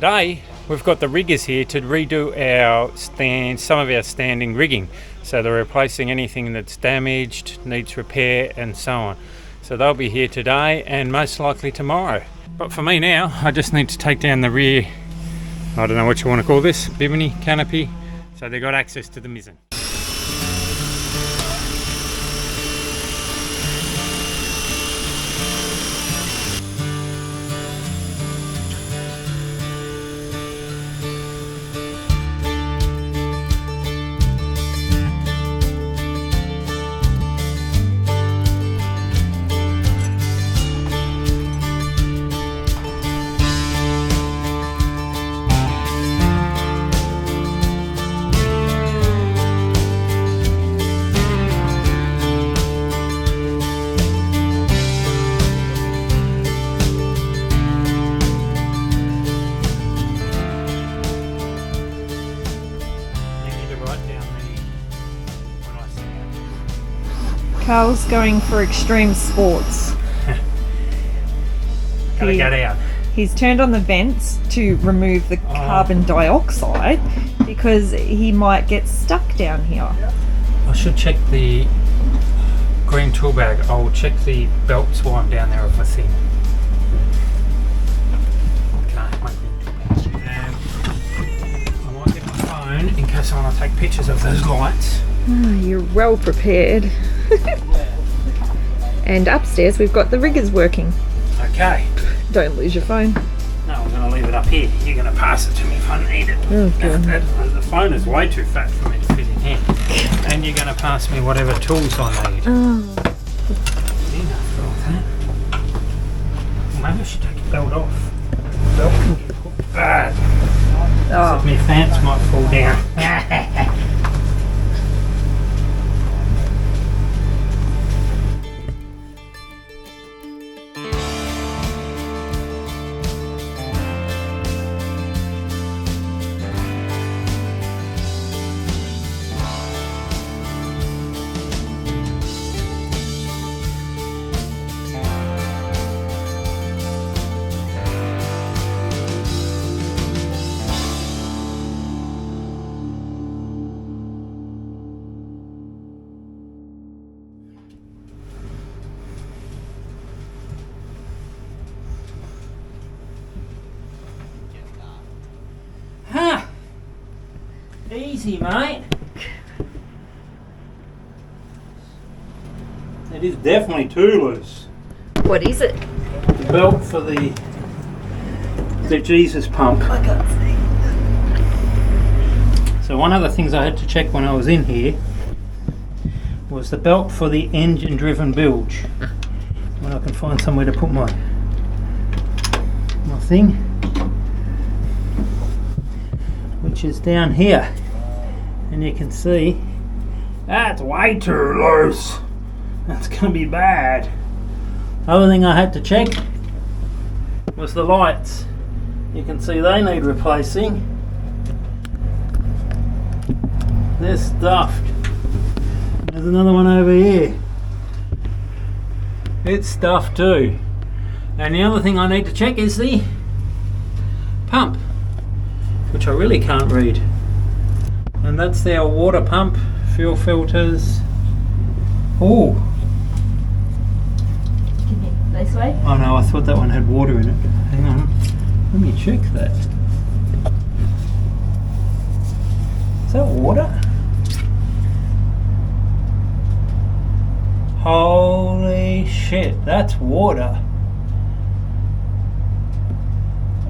today we've got the riggers here to redo some of our standing rigging. So they're replacing anything that's damaged, needs repair and so on. So they'll be here today and most likely tomorrow. But for me now, I just need to take down the rear, I don't know what you want to call this, bimini canopy. So they've got access to the mizzen. Karl's going for extreme sports. Gotta get out. He's turned on the vents to remove the carbon dioxide because he might get stuck down here. I should check the green tool bag. I'll check the belts while I'm down there if I see them. Okay, my green tool bag. And I might get my phone in case I want to take pictures of those lights. Oh, you're well prepared. And upstairs we've got the riggers working. Okay. Don't lose your phone. No, I'm going to leave it up here. You're going to pass it to me if I need it. Oh, God. The phone is way too fat for me to fit in here. And you're going to pass me whatever tools I need. Oh. Maybe I should take your belt off. The belt can get bad. Oh. My pants might fall down. Easy, mate. It is definitely too loose. What is it? The belt for the Jesus pump. I can't see. So one of the things I had to check when I was in here was the belt for the engine driven bilge. When I can find somewhere to put my thing, which is down here. And you can see that's way too loose. That's going to be bad. Other thing I had to check was the lights. You can see they need replacing. They're stuffed. There's another one over here. It's stuffed too. And the other thing I need to check is the pump, which I really can't read. And that's their water pump, fuel filters. Oh! This way? Oh no, I thought that one had water in it. Hang on, let me check that. Is that water? Holy shit, that's water.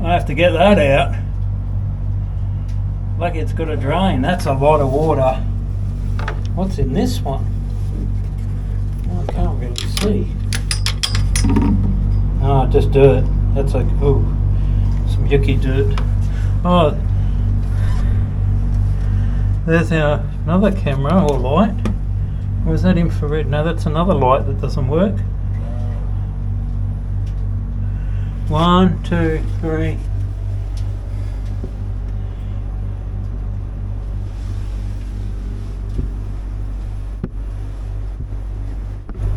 I have to get that out. Like it's got a drain. That's a lot of water. What's in this one? Oh, I can't really see. Oh, just dirt. That's like, oh, some yucky dirt. Oh, there's another camera or light. Or is that infrared? No, that's another light that doesn't work. 1, 2, 3.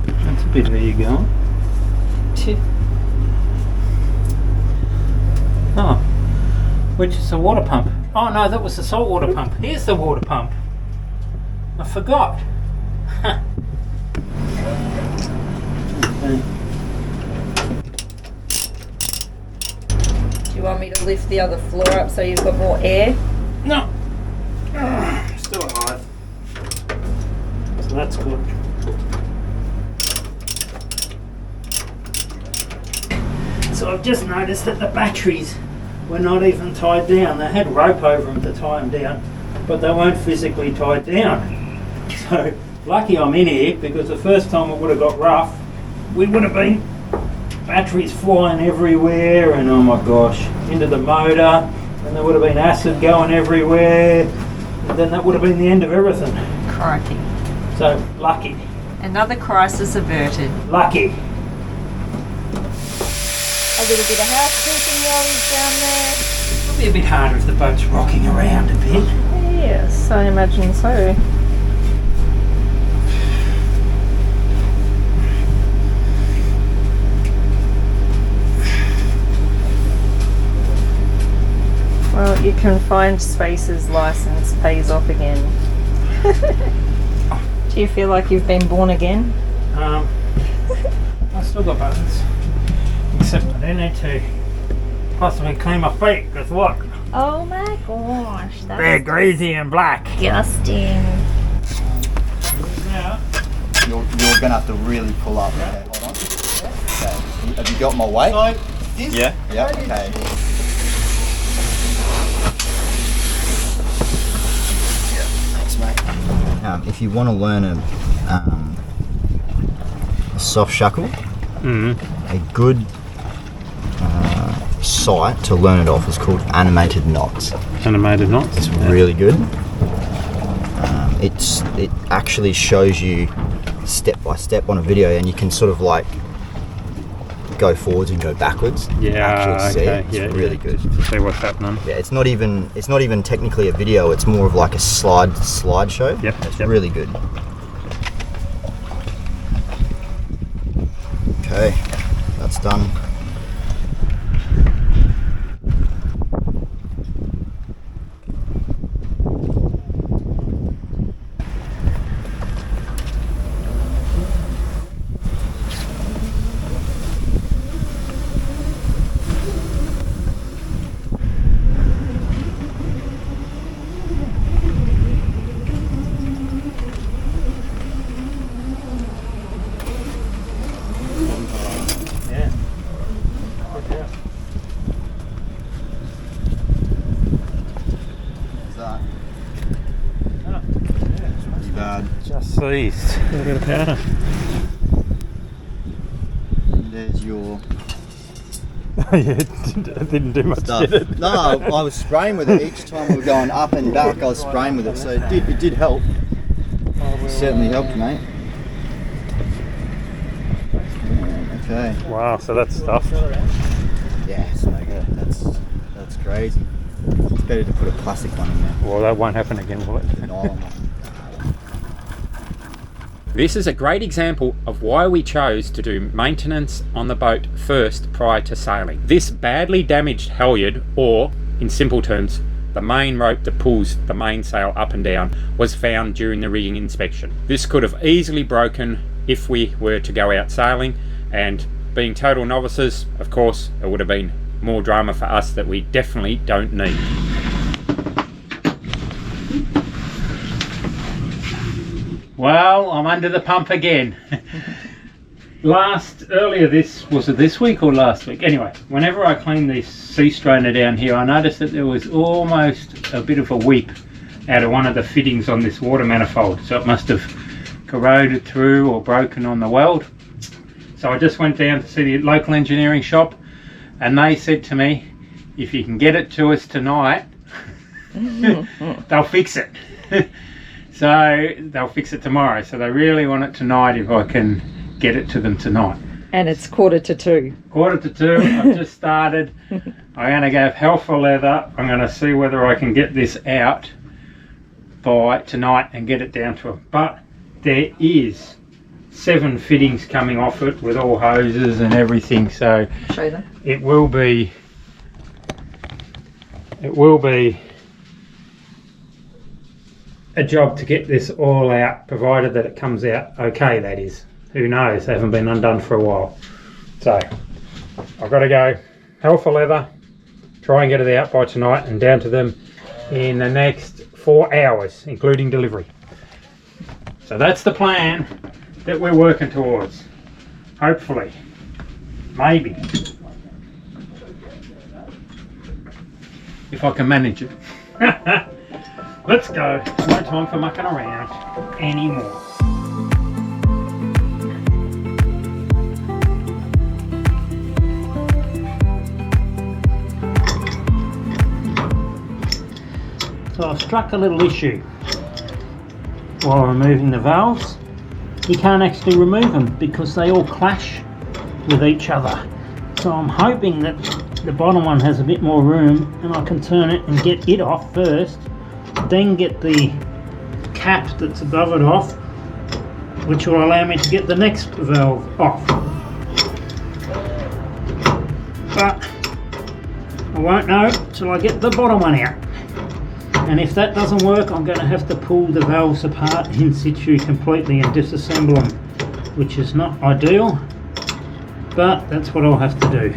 That's a bit where you're going. Oh, Which is the water pump. Oh no, that was the salt water pump. Here's the water pump. I forgot. Do you want me to lift the other floor up so you've got more air? No. Still alive. So that's good. So I've just noticed that the batteries were not even tied down. They had rope over them to tie them down, but they weren't physically tied down. So lucky I'm in here, because the first time it would have got rough, we would have been batteries flying everywhere, and oh my gosh, into the motor, and there would have been acid going everywhere, and then that would have been the end of everything. Crikey. So lucky. Another crisis averted. Lucky. A little bit of housekeeping while he's down there. It'll be a bit harder if the boat's rocking around a bit. Yes, I imagine so. Well, your confined spaces license pays off again. Do you feel like you've been born again? I still got buttons. Except I do need to possibly clean my feet, because what? Oh my gosh, that's They're greasy and black. disgusting. Yeah. You're going to have to really pull up. Okay, hold on. Okay. Have you got my weight? Yeah. Yeah, okay. Thanks, mate. If you want to learn a soft shackle, a good site to learn it off is called Animated Knots. Animated knots? It's really good. It actually shows you step by step on a video, and you can sort of like go forwards and go backwards. Yeah, actually see okay. it. It's really good. To see what's happening. Yeah, it's not even technically a video. It's more of like a slideshow. Yep. It's really good. Okay, that's done. Just seized. A little bit of powder. There's your Yeah, it didn't do much, stuff. did it? No, I was spraying with it each time we were going up and back. I was spraying with it, so it did help. It certainly helped, mate. Okay. Wow, so that's stuffed. Yeah, it's no good. That's crazy. It's better to put a plastic one in there. Well, that won't happen again, will it? Nylon one. This is a great example of why we chose to do maintenance on the boat first prior to sailing. This badly damaged halyard, or in simple terms, the main rope that pulls the mainsail up and down, was found during the rigging inspection. This could have easily broken if we were to go out sailing, and being total novices, of course, it would have been more drama for us that we definitely don't need. Well, I'm under the pump again. Earlier was it this week or last week? Anyway, whenever I cleaned this sea strainer down here, I noticed that there was almost a bit of a weep out of one of the fittings on this water manifold. So it must have corroded through or broken on the weld. So I just went down to see the local engineering shop, and they said to me, if you can get it to us tonight, they'll fix it. So they'll fix it tomorrow. So they really want it tonight if I can get it to them tonight. And it's 1:45. 1:45, I've just started. I'm going to go hell for leather. I'm going to see whether I can get this out by tonight and get it down to them. But there is 7 fittings coming off it with all hoses and everything. So Show them. it will be it will be a job to get this all out, provided that it comes out okay, that is. Who knows, they haven't been undone for a while. So I've got to go hell for leather, try and get it out by tonight and down to them in the next 4 hours, including delivery. So that's the plan that we're working towards. Hopefully, maybe, if I can manage it. Let's go. No time for mucking around anymore. So I've struck a little issue while removing the valves. You can't actually remove them because they all clash with each other. So I'm hoping that the bottom one has a bit more room and I can turn it and get it off first, then get the cap that's above it off, which will allow me to get the next valve off. But I won't know till I get the bottom one out. And if that doesn't work, I'm going to have to pull the valves apart in situ completely and disassemble them, which is not ideal, but that's what I'll have to do.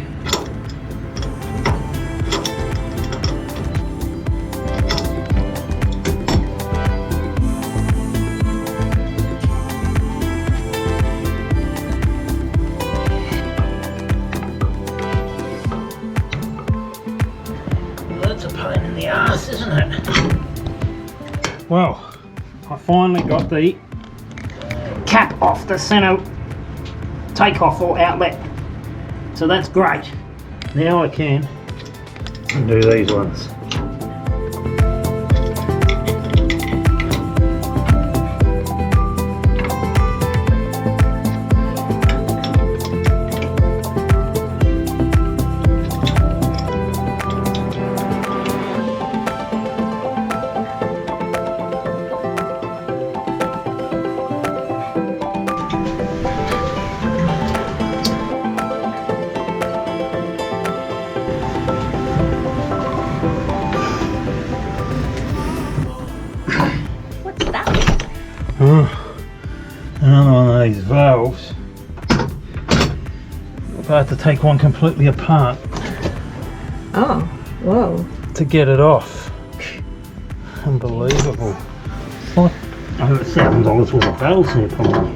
That's a pain in the ass, isn't it? Well, I finally got the cap off the center takeoff or outlet, so that's great. Now I can undo these ones. Another one of these valves. I'm about to take one completely apart. Oh, whoa. To get it off. Unbelievable. What? Over $7 worth of valves here, probably.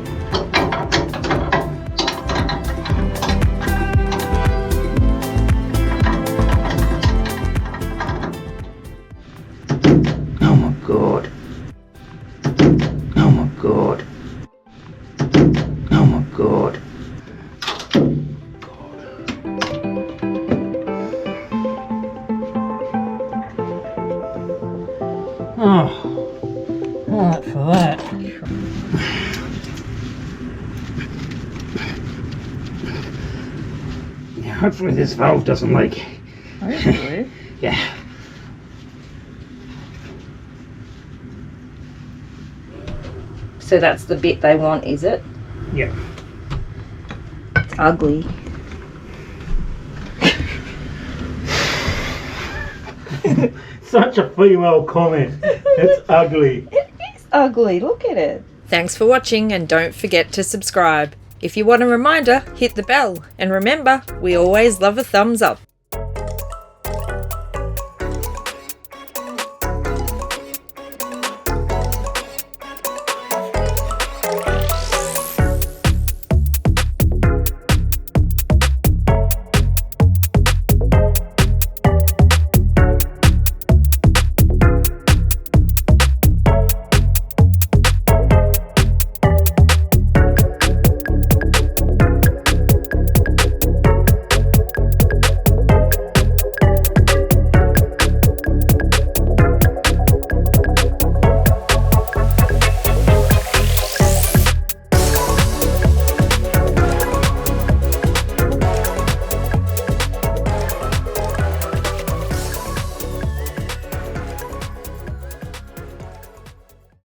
Oh my god. Oh my god. Oh my god. Oh, alright for that. Yeah, hopefully this valve doesn't leak. Hopefully. Yeah. So that's the bit they want, is it? Yeah. It's ugly. Such a female comment. It's ugly. It is ugly, look at it. Thanks for watching and don't forget to subscribe. If you want a reminder, hit the bell. And remember, we always love a thumbs up.